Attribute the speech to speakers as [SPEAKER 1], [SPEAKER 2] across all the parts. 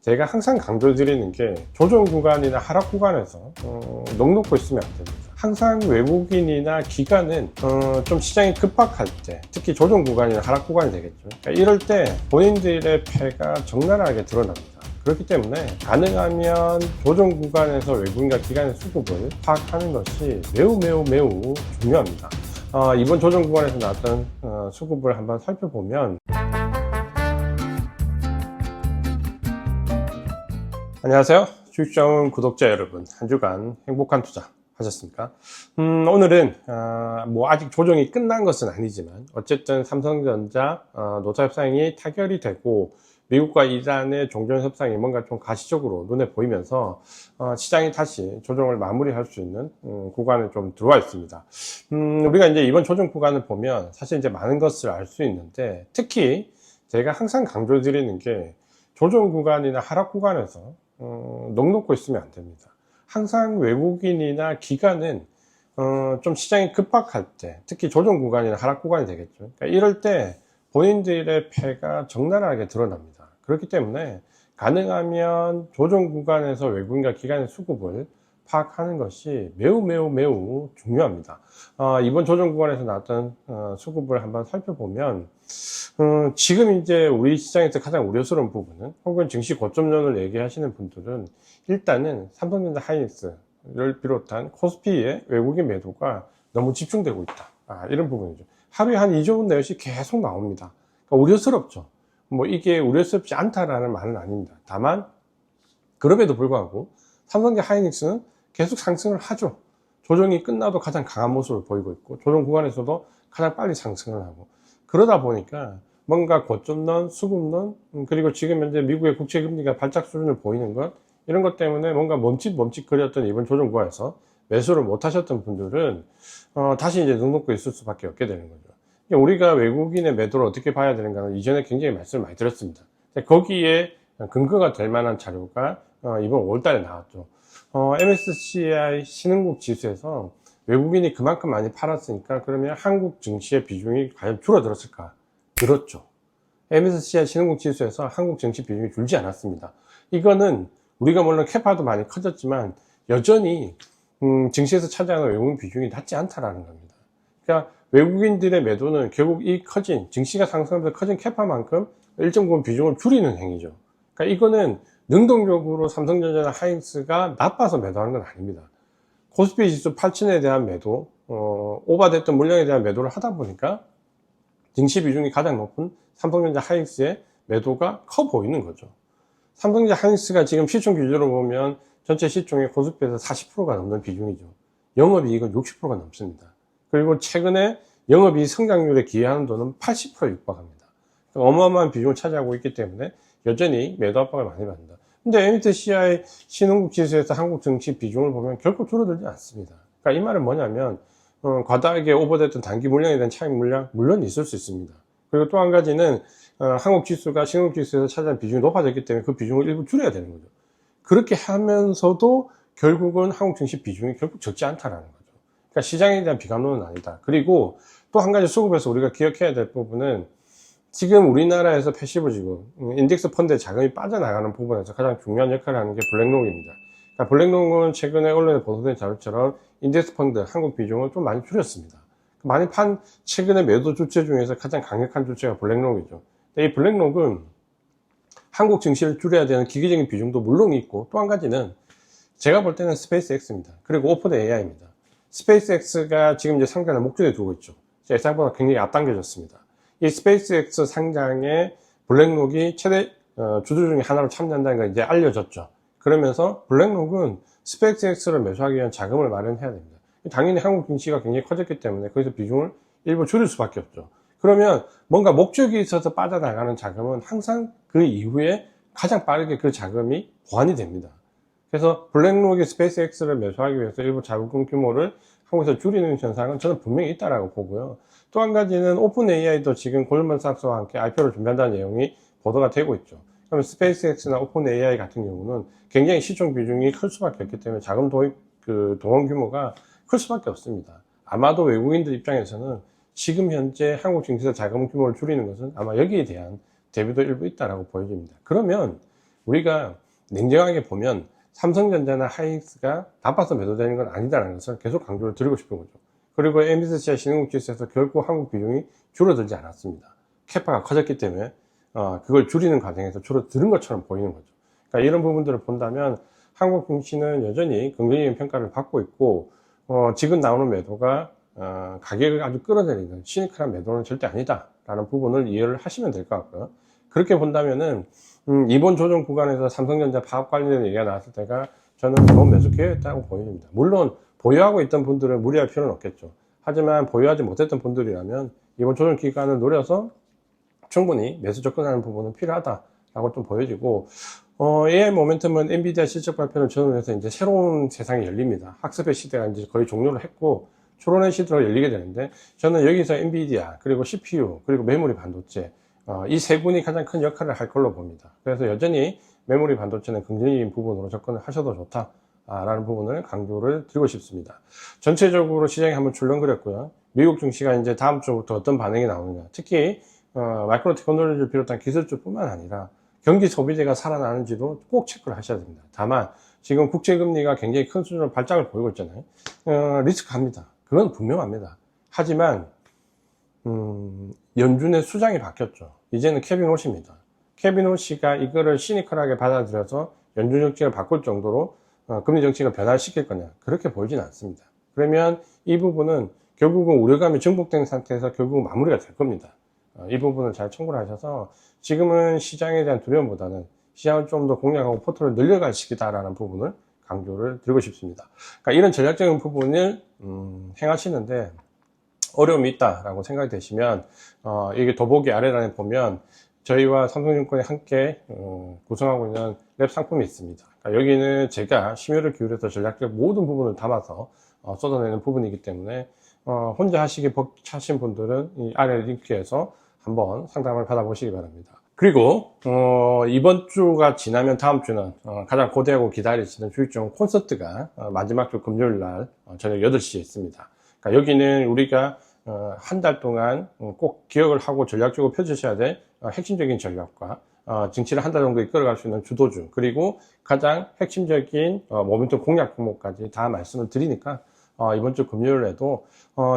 [SPEAKER 1] 제가 항상 강조드리는 게 조정 구간이나 하락 구간에서 넋놓고 있으면 안 됩니다. 항상 외국인이나 기관은 좀 시장이 급박할 때, 특히 조정 구간이나 하락 구간이 되겠죠. 그러니까 이럴 때 본인들의 패가 적나라하게 드러납니다. 그렇기 때문에 가능하면 조정 구간에서 외국인과 기관의 수급을 파악하는 것이 매우 중요합니다. 이번 조정 구간에서 나왔던 수급을 한번 살펴보면, 안녕하세요. 주식자원 구독자 여러분, 한 주간 행복한 투자 하셨습니까? 오늘은 아직 조정이 끝난 것은 아니지만 어쨌든 삼성전자 노사 협상이 타결이 되고 미국과 이란의 종전 협상이 뭔가 좀 가시적으로 눈에 보이면서 시장이 다시 조정을 마무리할 수 있는 구간에 좀 들어와 있습니다. 우리가 이제 이번 조정 구간을 보면 사실 이제 많은 것을 알 수 있는데, 특히 제가 항상 강조드리는 게 조정 구간이나 하락 구간에서 넋놓고 있으면 안 됩니다. 항상 외국인이나 기관은 좀 시장이 급박할 때, 특히 조정 구간이나 하락 구간이 되겠죠. 그러니까 이럴 때 본인들의 패가 적나라하게 드러납니다. 그렇기 때문에 가능하면 조정 구간에서 외국인과 기관의 수급을 파악하는 것이 매우 중요합니다. 이번 조정 구간에서 나왔던 수급을 한번 살펴보면, 지금 이제 우리 시장에서 가장 우려스러운 부분은, 혹은 증시 고점론을 얘기하시는 분들은 일단은 삼성전자 하이닉스를 비롯한 코스피의 외국인 매도가 너무 집중되고 있다, 이런 부분이죠. 하루에 한 2조 원 내역이 계속 나옵니다. 그러니까 우려스럽죠. 이게 우려스럽지 않다라는 말은 아닙니다. 다만 그럼에도 불구하고 삼성전자 하이닉스는 계속 상승을 하죠. 조정이 끝나도 가장 강한 모습을 보이고 있고, 조정 구간에서도 가장 빨리 상승을 하고, 그러다 보니까 뭔가 고점론, 수급론, 그리고 지금 현재 미국의 국채금리가 발작 수준을 보이는 것, 이런 것 때문에 뭔가 멈칫거렸던 이번 조정 구간에서 매수를 못 하셨던 분들은 다시 이제 눈 놓고 있을 수밖에 없게 되는 거죠. 우리가 외국인의 매도를 어떻게 봐야 되는가는 이전에 굉장히 말씀을 많이 드렸습니다. 거기에 근거가 될 만한 자료가 이번 5월달에 나왔죠. MSCI 신흥국 지수에서 외국인이 그만큼 많이 팔았으니까 그러면 한국 증시의 비중이 과연 줄어들었을까? 늘었죠. MSCI 신흥국 지수에서 한국 증시 비중이 줄지 않았습니다. 이거는 우리가 물론 캐파도 많이 커졌지만 여전히 증시에서 차지하는 외국인 비중이 낮지 않다라는 겁니다. 그러니까 외국인들의 매도는 결국 이 증시가 상승하면서 커진 캐파만큼 일정 부분 비중을 줄이는 행위죠. 그러니까 이거는 능동적으로 삼성전자나 하이닉스가 나빠서 매도하는 건 아닙니다. 코스피 지수 8,000에 대한 매도, 오버됐던 물량에 대한 매도를 하다 보니까 증시 비중이 가장 높은 삼성전자 하이닉스의 매도가 커 보이는 거죠. 삼성전자 하이닉스가 지금 시총 기준으로 보면 전체 시총의 코스피에서 40%가 넘는 비중이죠. 영업이익은 60%가 넘습니다. 그리고 최근에 영업이익 성장률에 기여하는 돈은 80%에 육박합니다. 어마어마한 비중을 차지하고 있기 때문에 여전히 매도 압박을 많이 받는다. 근데 MSCI 신흥국 지수에서 한국 증시 비중을 보면 결코 줄어들지 않습니다. 그러니까 이 말은 뭐냐면, 과다하게 오버됐던 단기 물량에 대한 차익 물량, 물론 있을 수 있습니다. 그리고 또 한 가지는, 한국 지수가 신흥국 지수에서 차지한 비중이 높아졌기 때문에 그 비중을 일부 줄여야 되는 거죠. 그렇게 하면서도 결국은 한국 증시 비중이 결국 적지 않다라는 거죠. 그러니까 시장에 대한 비관론은 아니다. 그리고 또 한 가지 수급에서 우리가 기억해야 될 부분은, 지금 우리나라에서 패시브 지금 인덱스 펀드의 자금이 빠져나가는 부분에서 가장 중요한 역할을 하는 게 블랙록입니다. 그러니까 블랙록은 최근에 언론에 보도된 자료처럼 인덱스 펀드 한국 비중을 좀 많이 줄였습니다. 많이 판 최근의 매도 주체 중에서 가장 강력한 주체가 블랙록이죠. 이 블랙록은 한국 증시를 줄여야 되는 기계적인 비중도 물론 있고, 또 한 가지는 제가 볼 때는 스페이스X입니다. 그리고 오픈 AI입니다. 스페이스X가 지금 이제 상장을 목전에 두고 있죠. 예상보다 굉장히 앞당겨졌습니다. 이 스페이스X 상장에 블랙록이 최대 주주 중에 하나로 참여한다는 걸 이제 알려졌죠. 그러면서 블랙록은 스페이스X를 매수하기 위한 자금을 마련해야 됩니다. 당연히 한국 증시가 굉장히 커졌기 때문에 거기서 비중을 일부 줄일 수밖에 없죠. 그러면 뭔가 목적이 있어서 빠져나가는 자금은 항상 그 이후에 가장 빠르게 그 자금이 보완이 됩니다. 그래서 블랙록이 스페이스X를 매수하기 위해서 일부 자금 규모를 한국에서 줄이는 현상은 저는 분명히 있다라고 보고요. 또 한 가지는 오픈 AI도 지금 골드만삭스와 함께 IPO를 준비한다는 내용이 보도가 되고 있죠. 그러면 스페이스X나 오픈 AI 같은 경우는 굉장히 시총 비중이 클 수밖에 없기 때문에 자금 도입 동원 규모가 클 수밖에 없습니다. 아마도 외국인들 입장에서는 지금 현재 한국 증시에서 자금 규모를 줄이는 것은 아마 여기에 대한 대비도 일부 있다라고 보여집니다. 그러면 우리가 냉정하게 보면 삼성전자나 하이닉스가 나빠서 매도되는 건 아니다라는 것을 계속 강조를 드리고 싶은 거죠. 그리고 MSCI 신흥국지수에서 결국 한국 비중이 줄어들지 않았습니다. 캐파가 커졌기 때문에 그걸 줄이는 과정에서 줄어드는 것처럼 보이는 거죠. 그러니까 이런 부분들을 본다면 한국 증시는 여전히 긍정적인 평가를 받고 있고, 지금 나오는 매도가 가격을 아주 끌어내리는 시니컬한 매도는 절대 아니다라는 부분을 이해를 하시면 될 것 같고요. 그렇게 본다면은 이번 조정 구간에서 삼성전자 파업 관련된 얘기가 나왔을 때가 저는 좋은 매수 기회였다고 보입니다. 물론 보유하고 있던 분들은 무리할 필요는 없겠죠. 하지만 보유하지 못했던 분들이라면 이번 조정 기간을 노려서 충분히 매수 접근하는 부분은 필요하다라고 좀 보여지고, AI 모멘텀은 엔비디아 실적 발표를 전후해서 이제 새로운 세상이 열립니다. 학습의 시대가 이제 거의 종료를 했고 초론의 시대로 열리게 되는데, 저는 여기서 엔비디아 그리고 CPU 그리고 메모리 반도체 이 세 분이 가장 큰 역할을 할 걸로 봅니다. 그래서 여전히 메모리 반도체는 긍정적인 부분으로 접근을 하셔도 좋다라는 부분을 강조를 드리고 싶습니다. 전체적으로 시장이 한번 출렁거렸고요. 미국 증시가 이제 다음 주부터 어떤 반응이 나오느냐, 특히 마이크로 테크놀로지를 비롯한 기술주뿐만 아니라 경기 소비재가 살아나는지도 꼭 체크를 하셔야 됩니다. 다만 지금 국채금리가 굉장히 큰 수준으로 발작을 보이고 있잖아요. 리스크합니다. 그건 분명합니다. 하지만 연준의 수장이 바뀌었죠. 이제는 케빈 호시입니다. 케빈 호시가 이거를 시니컬하게 받아들여서 연준 정책을 바꿀 정도로 금리 정책을 변화시킬 거냐, 그렇게 보이진 않습니다. 그러면 이 부분은 결국은 우려감이 증폭된 상태에서 결국 마무리가 될 겁니다. 이 부분을 잘 참고를 하셔서 지금은 시장에 대한 두려움보다는 시장을 좀 더 공략하고 포트를 늘려갈 시기다라는 부분을 강조를 드리고 싶습니다. 그러니까 이런 전략적인 부분을 행하시는데 어려움이 있다라고 생각이 되시면 이게 더보기 아래란에 보면 저희와 삼성증권이 함께 구성하고 있는 랩 상품이 있습니다. 그러니까 여기는 제가 심혈을 기울여서 전략적 모든 부분을 담아서 쏟아내는 부분이기 때문에 혼자 하시기 벅차신 분들은 이 아래 링크에서 한번 상담을 받아보시기 바랍니다. 그리고 이번 주가 지나면 다음 주는 가장 고대하고 기다리시는 주식종 콘서트가 마지막 주 금요일 날 저녁 8시에 있습니다. 그러니까 여기는 우리가 한 달 동안 꼭 기억을 하고 전략적으로 펼치셔야 될 핵심적인 전략과 증시를 한 달 정도 이끌어갈 수 있는 주도주, 그리고 가장 핵심적인 모멘텀 공략 품목까지 다 말씀을 드리니까 이번 주 금요일에도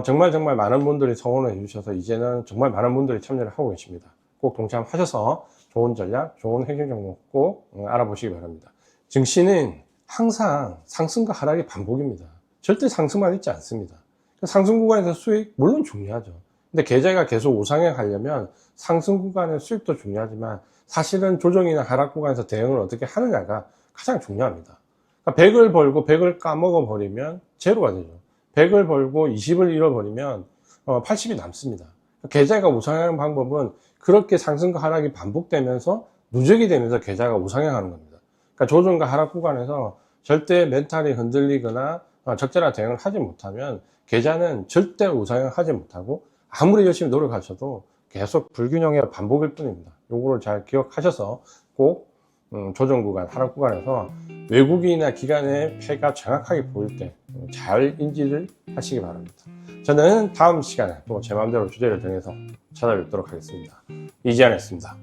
[SPEAKER 1] 정말 많은 분들이 성원을 해주셔서 이제는 정말 많은 분들이 참여를 하고 계십니다. 꼭 동참하셔서 좋은 전략, 좋은 핵심 종목 꼭 알아보시기 바랍니다. 증시는 항상 상승과 하락이 반복입니다. 절대 상승만 있지 않습니다. 상승 구간에서 수익 물론 중요하죠. 근데 계좌가 계속 우상향하려면 상승 구간의 수익도 중요하지만 사실은 조정이나 하락 구간에서 대응을 어떻게 하느냐가 가장 중요합니다. 그러니까 100을 벌고 100을 까먹어 버리면 제로가 되죠. 100을 벌고 20을 잃어버리면 80이 남습니다. 계좌가 우상향하는 방법은 그렇게 상승과 하락이 반복되면서 누적이 되면서 계좌가 우상향하는 겁니다. 그러니까 조정과 하락 구간에서 절대 멘탈이 흔들리거나 적절한 대응을 하지 못하면 계좌는 절대 우상향하지 못하고 아무리 열심히 노력하셔도 계속 불균형의 반복일 뿐입니다. 요거를 잘 기억하셔서 꼭 조정 구간, 하락 구간에서 외국인이나 기관의 패가 정확하게 보일 때 잘 인지를 하시기 바랍니다. 저는 다음 시간에 또 제 마음대로 주제를 정해서 찾아뵙도록 하겠습니다. 이지안이었습니다.